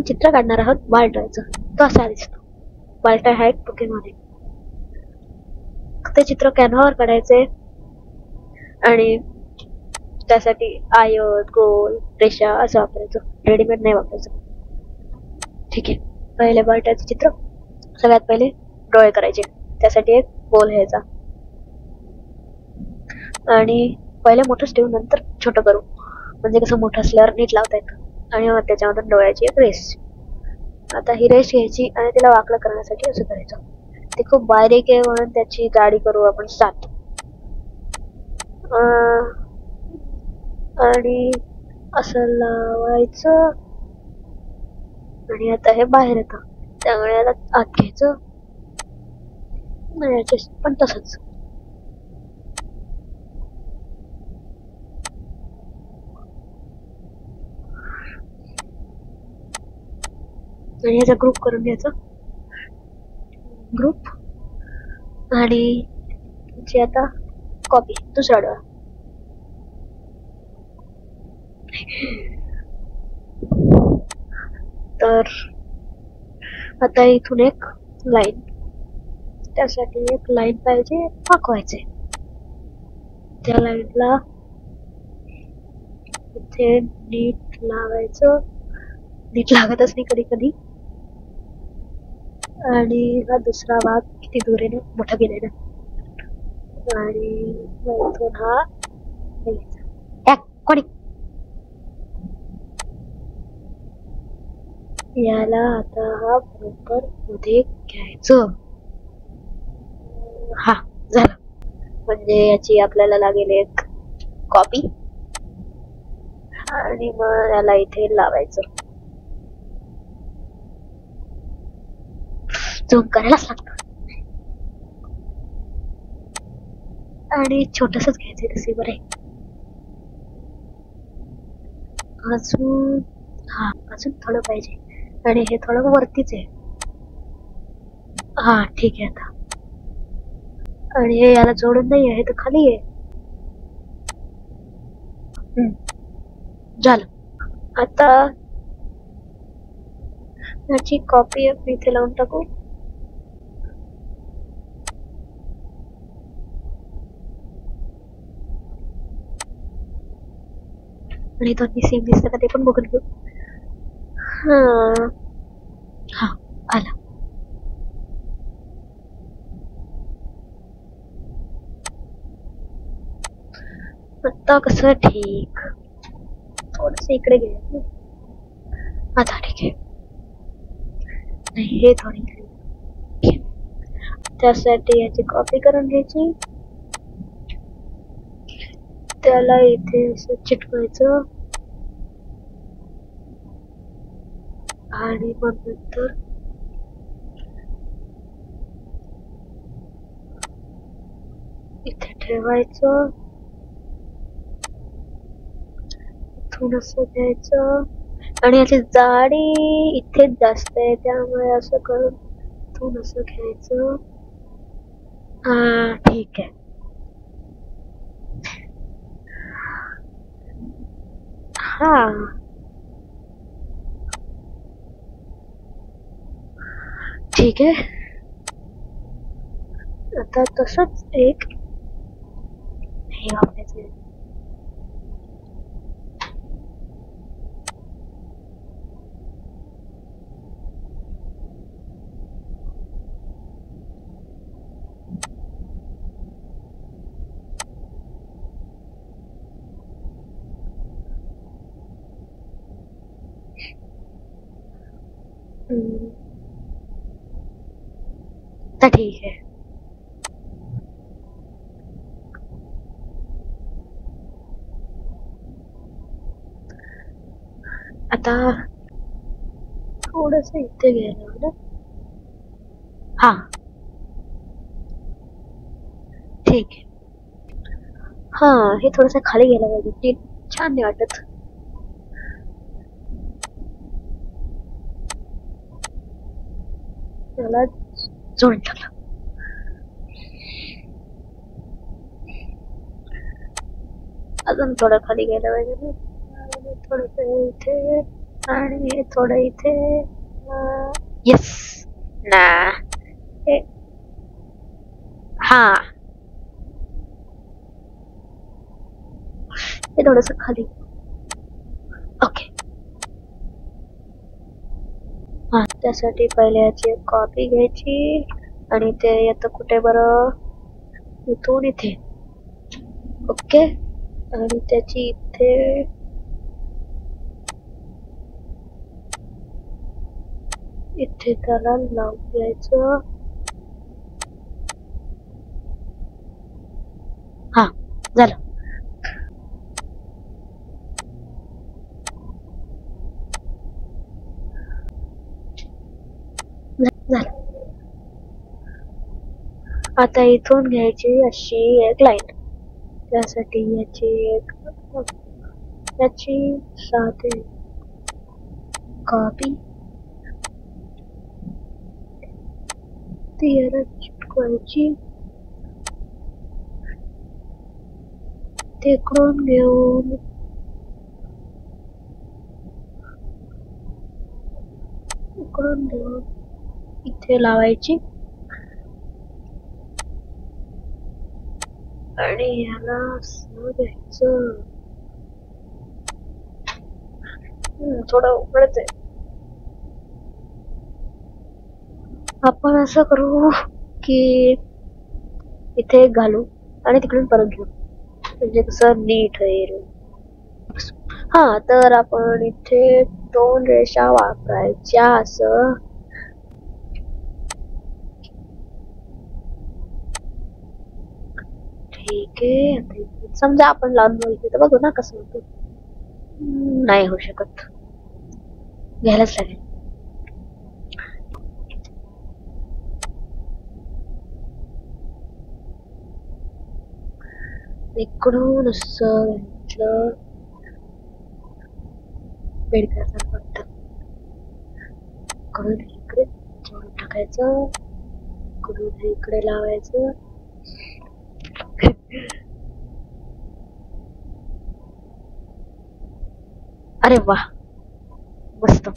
चित्र काढणार आहोत बाल्टाचं. तो असा दिसतो. बाल्टा हा एक पोकेमॉन आहे. ते चित्र कॅनव्हावर काढायचे आणि त्यासाठी आयत, गोल, रेषा असं वापरायचं. रेडीमेड नाही वापरायचं. ठीक आहे. पहिले बाल्टाचे चित्र. सगळ्यात पहिले डोळे करायचे. त्यासाठी एक गोल घ्यायचा आणि पहिले मोठंच ठेवून नंतर छोटं करू. म्हणजे कसं मोठं असल्यावर नीट लावता येतं. आणि मग त्याच्यामधून डोळ्याची एक रेष. आता ही रेष घ्यायची आणि तिला वाकडं करण्यासाठी असं करायचं. ते खूप बारीक आहे म्हणून त्याची जाडी करू आपण 7. आणि असं लावायचं आणि आता हे बाहेर येतं. त्यामुळे याला आत घ्यायचं. याचे पण तसंच. आणि याचा ग्रुप करून घ्यायचा. ग्रुप आणि याची आता कॉपी दुसरा डोळा. तर आता इथून एक लाईन. त्यासाठी एक लाईन पाहिजे वाकवायचे. त्या लाईनला इथे नीट लावायचं. नीट लागतच नाही कधी कधी. आणि हा दुसरा भाग किती दूर आहे ना, मोठा गेलाय ना. आणि इथून हा कोणी याला आता हा बरोबर मध्ये घ्यायचं. हा झालं. म्हणजे याची आपल्याला लागेल एक कॉपी. आणि मग याला इथे लावायचं. झूम करायलाच लागतं. आणि छोटसच घ्यायचंय तसे बरे. अजून अजून थोडं पाहिजे. आणि हे थोडं वरतीच आहे. हा ठीक आहे आता. आणि हे याला जोडून नाही आहे, तर खाली आहे. झालं. आता याची कॉपी आपण इथे लावून टाकू. आणि दोन्ही सेम दिसतं का ते पण बघून घेऊ. हा आला. आता कसं ठीक. थोडस इकडे घे. आता ठीक आहे. नाही हे थोडी. त्यासाठी याची कॉपी करून घ्यायची. त्याला इथे असं चिटकवायचं. आणि मग नंतर इथे ठेवायचं. इथून असं घ्यायचं. आणि याची जाडी इथेच जास्त आहे, त्यामुळे असं करून इथून असं घ्यायचं. ठीक आहे. ठीक आहे. आता तसंच एक हे वापरायचं. तर ठीक आहे. आता थोडस इथे घ्यायला ना. ठीक आहे. हे थोडस खाली गेलं पाहिजे. छान नाही वाटत. त्याला जोडून टाकलं. अजून थोडं खाली गेलं पाहिजे ना. थोडस इथे आणि थोडं इथे येस ना हा हे थोडस खाली ओके हा त्यासाठी पहिले याची एक कॉपी घ्यायची आणि ते येतं कुठे बरं इथून इथे ओके आणि त्याची इथे इथे त्याला लावून द्यायचं हा झालं झालं आता इथून घ्यायची अशी एक लाईन त्यासाठी याची एक याची साधे कॉपी ती याला चिटकवायची ते इकडून घेऊन इकडून घेऊन इथे लावायची आणि याला असं घ्यायचं थोडं उघडच आहे आपण असं करू की इथे घालू आणि तिकडून परत घेऊ म्हणजे कसं नीट होईल हा तर आपण इथे 2 रेषा वापरायच्या असं ठीक आहे आता समजा आपण लावून बघितलं तर बघू ना कसं होतं नाही होऊ शकत घ्यायलाच लागेल इकडून असं घेतलं बेडकासारखं वाटतं इकडून इकडे जोडून टाकायचं इकडून इकडे लावायचं अरे वा मस्त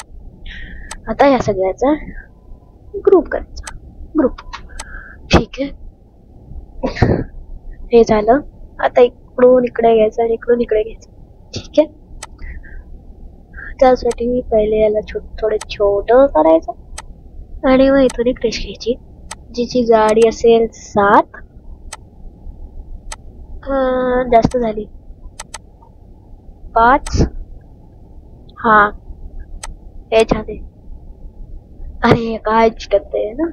आता या सगळ्याचा ग्रुप करायचा ग्रुप ठीक आहे हे झालं आता इकडून इकडे घ्यायचं आणि इकडून इकडे घ्यायचं ठीक आहे त्यासाठी पहिले याला थोडे छोट करायचं आणि मग इथून एक रेष घ्यायची जिची जाडी असेल 7 जास्त झाली 5 हा हे छान आहे अरे काय चिकटते ना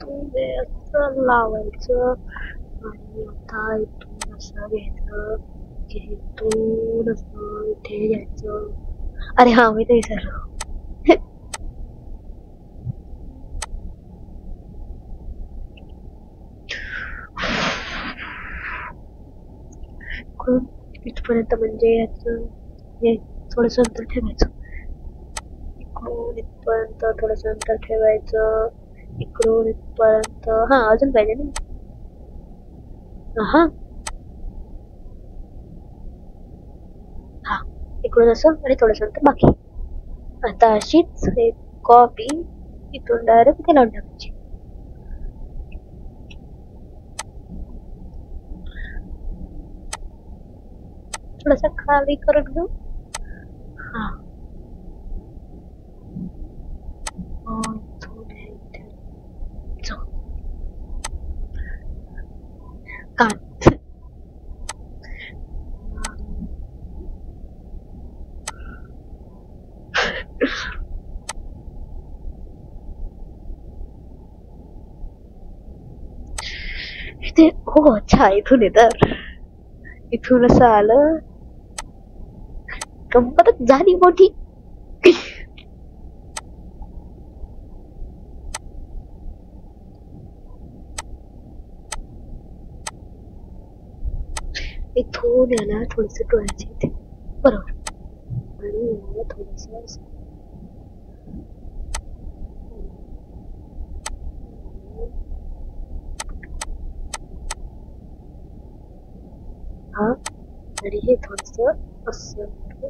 तुम्ही असं लावायचं आणि आता इथून असं घ्यायचं की इथून असं इथे घ्यायचं अरे हा मी ते विसरलो इथपर्यंत म्हणजे याचं हे थोडस अंतर ठेवायचं इकडून इथपर्यंत थोडस अंतर ठेवायचं इकडून इथपर्यंत हा अजून पाहिजे ना हा हा इकडून असं आणि थोडस अंतर बाकी आता अशीच एक कॉपी इथून डायरेक्ट इथे लावून टाकायची थोडासा खाली करून घेऊ हा कान इथे हो अच्छा इथून येतं इथून असं आलं गंमतच झाली मोठी इथून याला थोडस डोळ्याचे इथे बरोबर आणि याला थोडस हा आणि हे थोडस असं करू,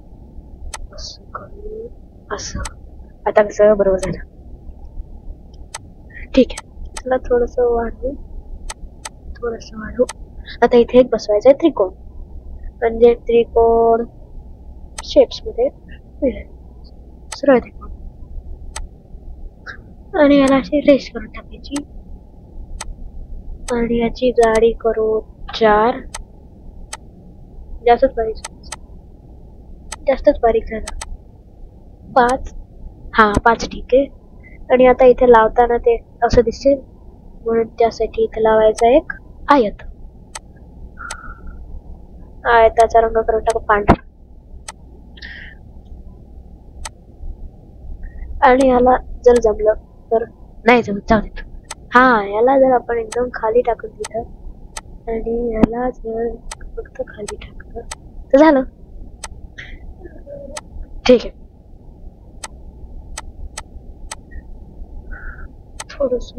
असं करू, असं. आता कसं बरोबर झालं. ठीक आहे, चला थोडस वाढवू, थोडस वाढवू. आता इथे एक बसवायचं आहे त्रिकोण, म्हणजे त्रिकोण शेप्स मध्ये सरळ त्रिकोण, आणि याला अशी रेश करून टाकायची, आणि याची जाडी करू 4. जास्तच बारीक झालं. 5. हा 5 ठीक आहे. आणि आता इथे लावताना ते असं दिसेल, म्हणून त्यासाठी इथे लावायचा एक आयत. आयताचा रंग करून टाकू पांढरा, आणि याला जर जमलं तर, नाही जमत जाऊ देत. हा, याला जर आपण एकदम खाली टाकून दिलं, आणि याला जर फक्त खाली टाकलं तर झालं. ठीक आहे, थोडस.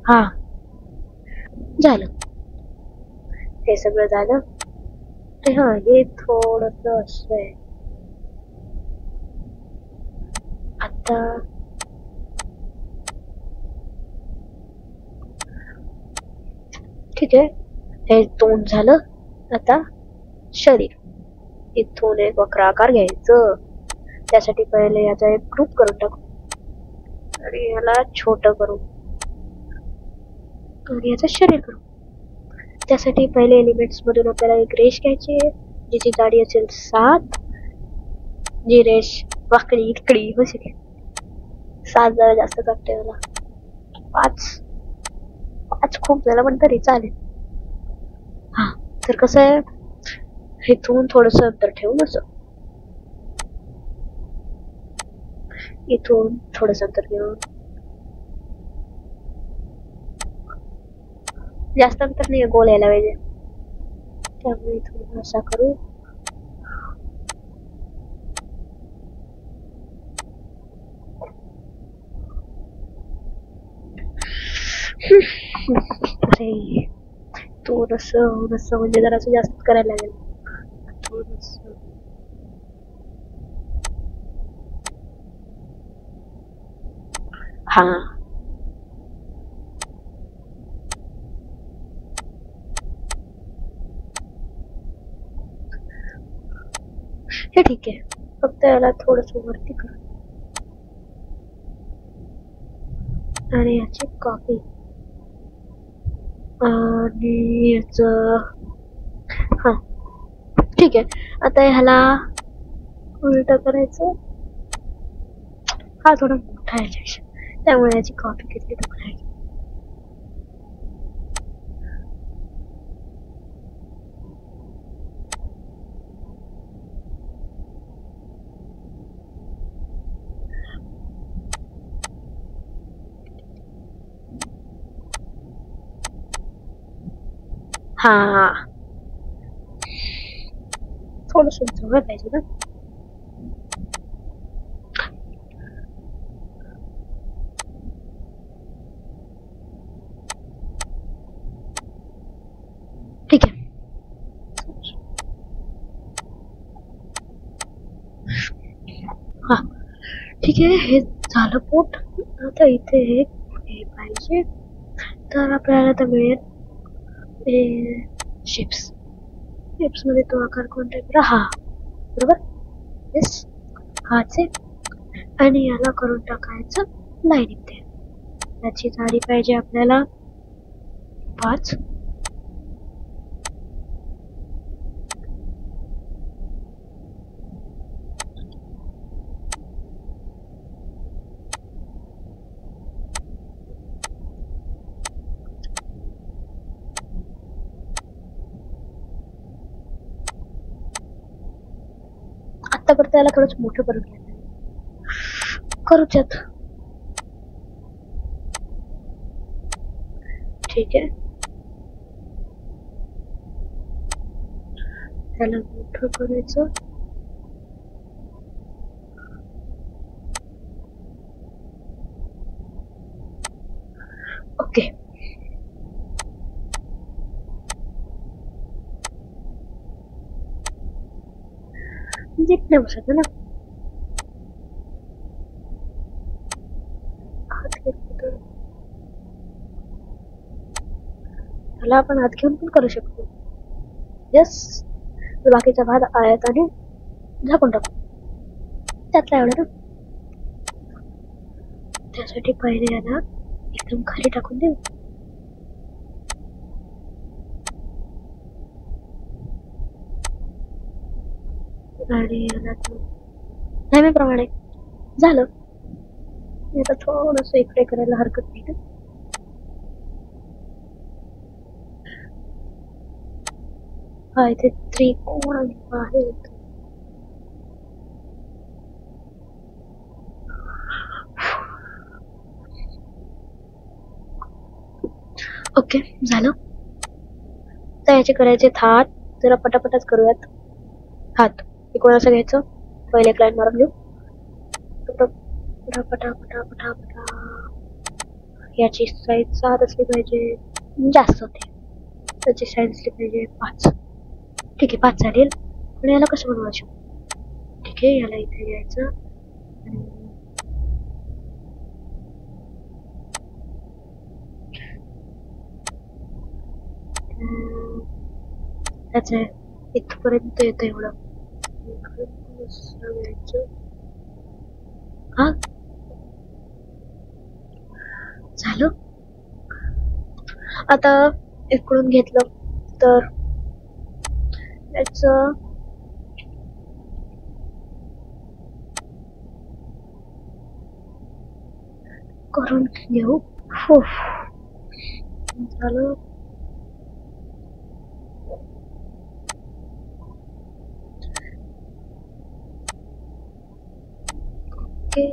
हा झालं, हे सगळं झालं. हा, हे थोडस असं आहे. आता ठीक आहे, हे तोंड झालं. आता शरीर, इथून एक वक्र आकार घ्यायचं. त्यासाठी पहिले याचा एक ग्रुप करून टाकू, आणि याला छोट करू, आणि याचं शरीर करू. त्यासाठी पहिले एलिमेंट्स मधून आपल्याला एक रेष घ्यायची आहे, जिची जाडी असेल 7. जी रेष वाकडी इकडे होऊ शकेल. 7 जरा जास्त वाटते मला. 5 खूप झालं, पण तरी चालेल. हा, तर कसं आहे, इथून थोडस अंतर ठेवून असं, इथून थोडस अंतर घेऊन, जास्त अंतर नाही, गोल यायला पाहिजे. त्यामुळे इथून असा करू. अरे थोडस म्हणजे जरासं जास्त करायला लागेल. थोडस हा, हे ठीक आहे. फक्त याला थोडस वरती कर, आणि याची कॉपी, आणि याच, हा ठीक आहे. आता ह्याला उलट करायचं. हा थोडा मोठा आहे, त्यामुळे याची कॉपी किती करायची. हा, थोडस जवळ पाहिजे ना. ठीक आहे. हा ठीक आहे, हे झालं पोट. आता इथे हे पाहिजे, तर आपल्याला आता मिळेल शेप्स. मध्ये तो आकार कोणता आहे? हा बरोबर, येस, हाच आहे. आणि याला करून टाकायचं लाईन इथे. याची जाडी पाहिजे आपल्याला 5. आता करता याला थोडंच मोठं करून घ्यायचं, करूच्यात. ठीक आहे, त्याला मोठं करायचं. ओके, नाही बसत ना. हात घेतलं तर त्याला आपण हात घेऊन पण करू शकतो. यस. बाकीचा भात आळ्यात आणि झाकून टाकू. त्यातला एवढं ना. त्यासाठी पहिले याला एकदम खाली टाकून देऊ. आणि याला नेहमीप्रमाणे झालं. आता थोडस इकडे करायला हरकत नाही ना. हा इथे त्रिकोण आहे. ओके झालं. तर याचे करायचे हात. जरा पटापटच करूयात. हात कोणाचं घ्यायचं. पहिले एक लाईन मारून घेऊ. पटा पटा पटा पटा पटा. याची साईज 7 असली पाहिजे. जास्त होते. त्याची साईज असली पाहिजे 5. ठीक आहे 5 चालेल. पण याला कसं बनवायचं. ठीक आहे याला इथे घ्यायचं. त्याच इथपर्यंत येतं एवढं. हा झालं. आता इकडून घेतलं तर याच करून घेऊ. झालं. ओके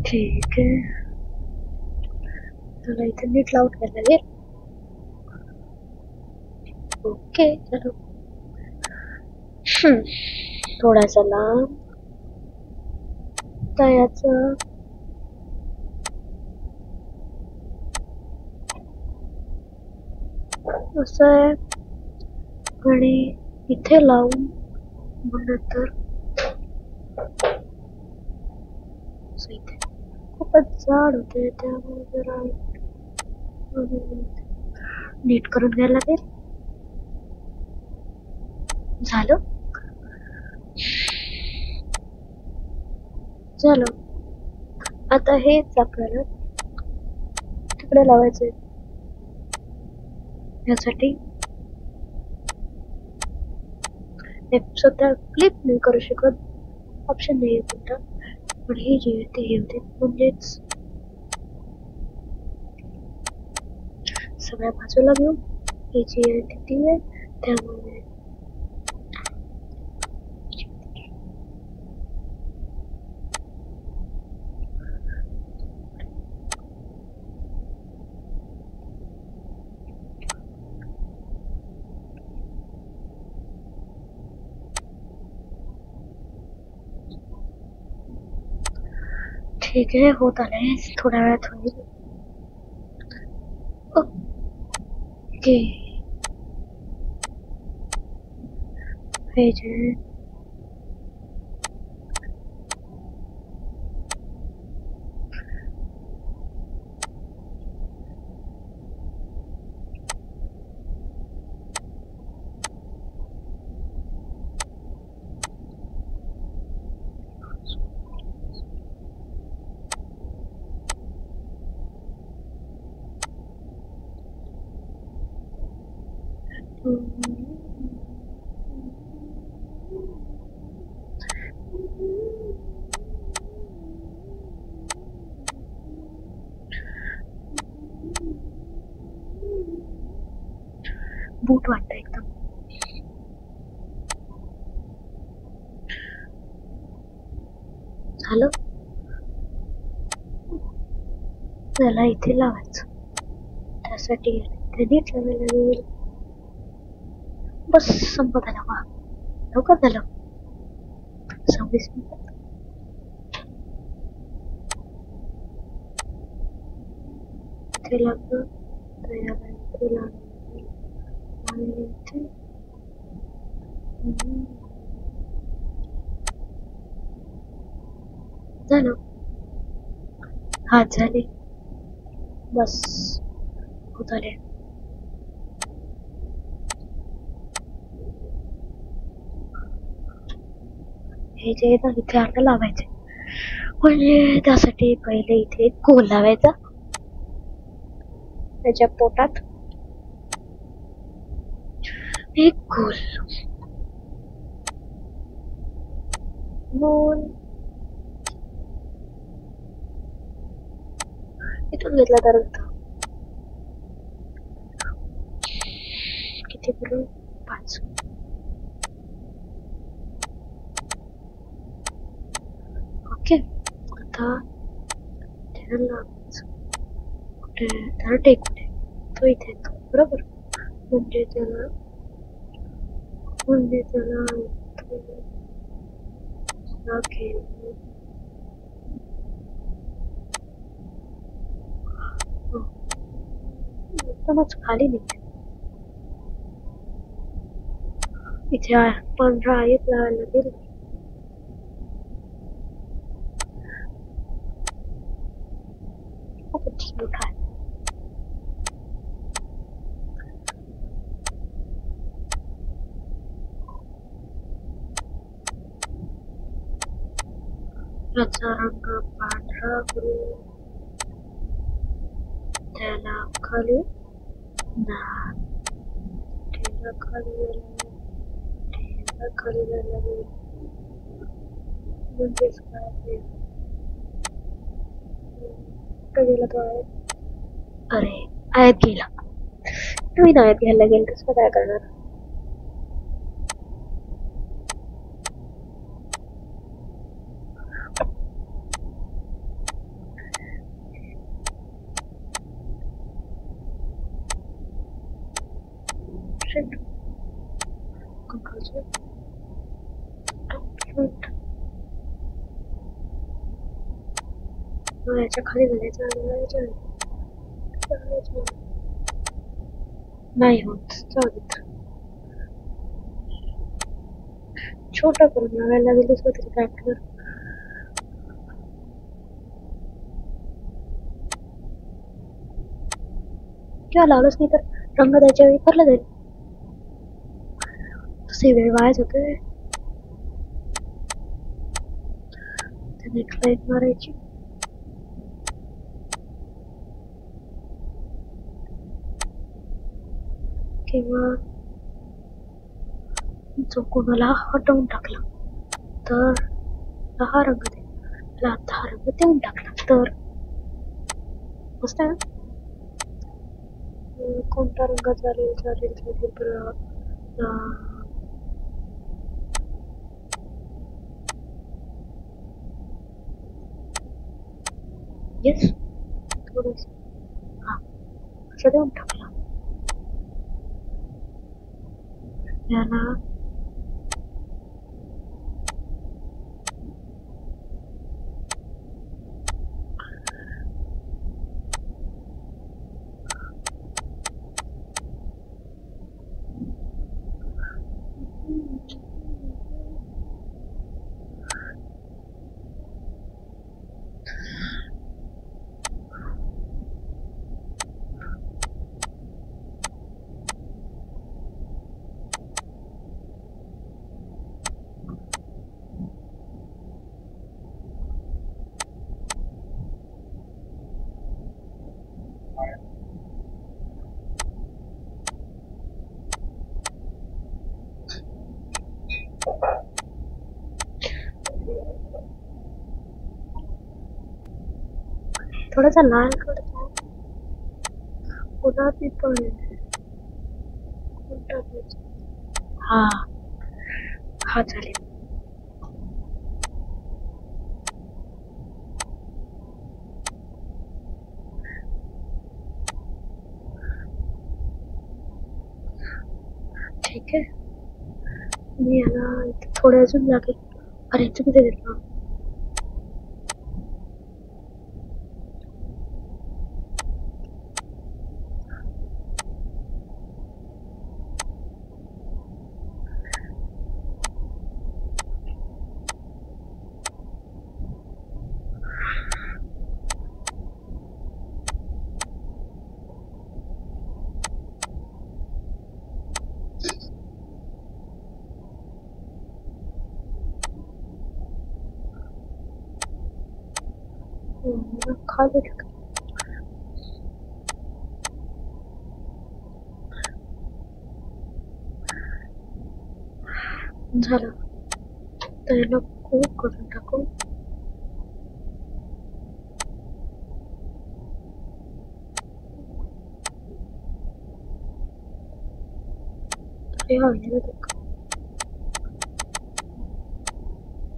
ठीक आहे. त्याला इथे नीट लावून घ्यायला लागेल. ओके चलो. थोडासा लांब. तर याच असं आहे. आणि इथे लावून मग नंतर खूपच जाड होते. त्यामुळे जरा नीट करून घ्यायला लागेल. झालं. झालं. आता हेच आपल्याला तिकडे लावायचंय. यासाठी सध्या क्लिप नाही करू शकत. ऑप्शन नाही आहे कोणता. पण हे जे आहे ते हे होते. म्हणजेच सगळ्या बाजूला घेऊ. ही जी आहे ती आहे. त्यामुळे ठीक आहे. होत आलंय. थोड्या वेळात होईल. ओके हे जे बूट वाटतं एकदम. झालं. त्याला इथे लावायचं. त्यासाठी इथे नीट लावायला लागेल. बस संपत आला. वा लवकर झालं. 26 मिनिटात. इथे लागलं तयार आहे, इथे लागलं आणि इथे झालं. हा झाले, बस होत आले. हे जे ना इथे आता लावायचे, म्हणजे त्यासाठी पहिले इथे एक गोल लावायचा त्याच्या पोटात, एक गोल गोल इथून घेतला तर किती करू, 5. ओके, आता त्याला लावायचं कुठे, त्याला टेकू दे, तो इथे येतो बरोबर, म्हणजे त्याला एकदमच खाली निघते. इथे 15 आहेत लावायला लागेल. खूपच मोठा आहे. याचा रंग पांढरा करू, त्याला खाली खाली लागेल, म्हणजेच काय गेला तो आहे. अरे आयात गेला, नवीन आयात घ्यायला गेल तर काय करणार. याच्या खाली घालायचं नाही होत, छोटा करून लावायला लागेल दुसरं तरी काय कर. किंवा लावलंच नाही तर रंग द्यायच्या वेळी करला जाईल, तसे वेळ वायाच होते. नेक्स्ट लाईन मारायची, किंवा जो कोणाला हटवून टाकला तर हा रंग दे, आता हा रंग देऊन टाकला तर मस्त आहे. कोणता रंग चालेल चालेल चालेल येस, थोडस हा असं देऊन टाकला. याला थोडासा लाल करतो, गुलाबी पण हा हा चालेल. ठीक आहे, मी याला थोडे अजून लागेल, अरे चुकीचं घेतलं. खाली टाक. झालं तर याला खूप करून टाकू. अरे हा याला टाक.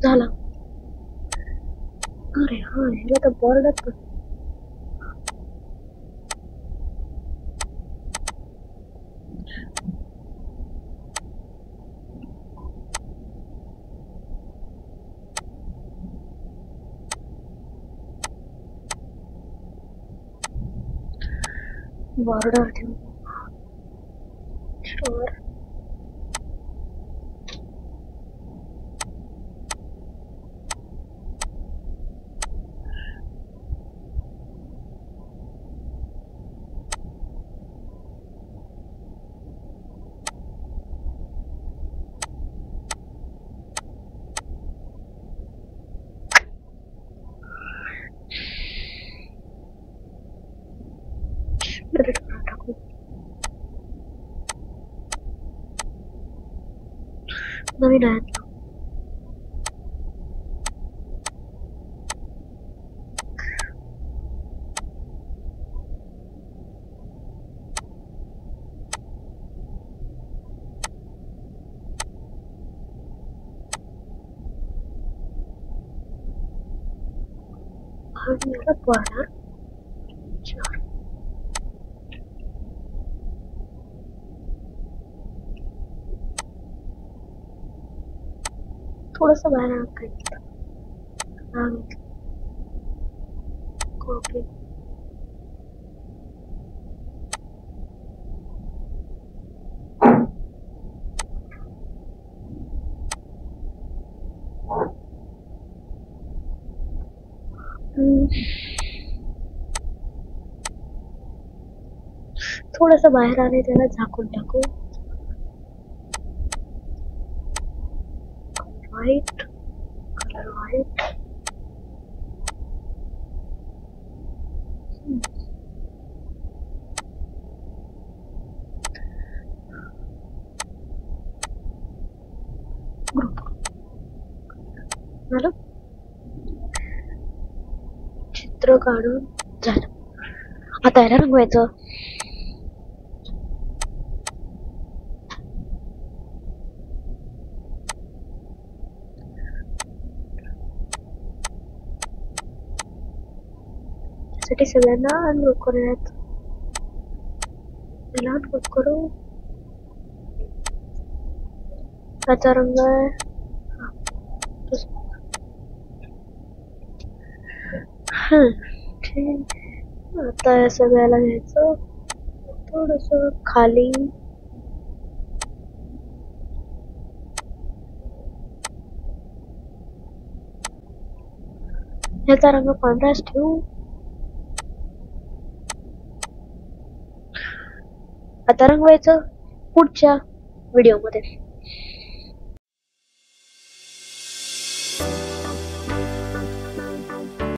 झाला. अरे हा याला तर बॉर्डर पण. बॉर्डर ठेवू. शुअर. डिलीट करून टाकू. नवीन आहेत. आणि याला बॉर्डर 4. थोडस बाहेर आणत कॉपी. थोडस बाहेर आले त्याला झाकून टाकू. White colour white. ग्रुप झालं. चित्र काढून झालं. आता याला रंगवायचं. त्यासाठी सगळ्यांना अनग्रुप करूयात. त्याला अनग्रुप करू. त्याचा रंग आहे ठीक. आता या सगळ्याला घ्यायचं थोडस खाली. याचा रंग पांढराच ठेवू. आता रंगवायचं पुढच्या व्हिडिओ मध्ये.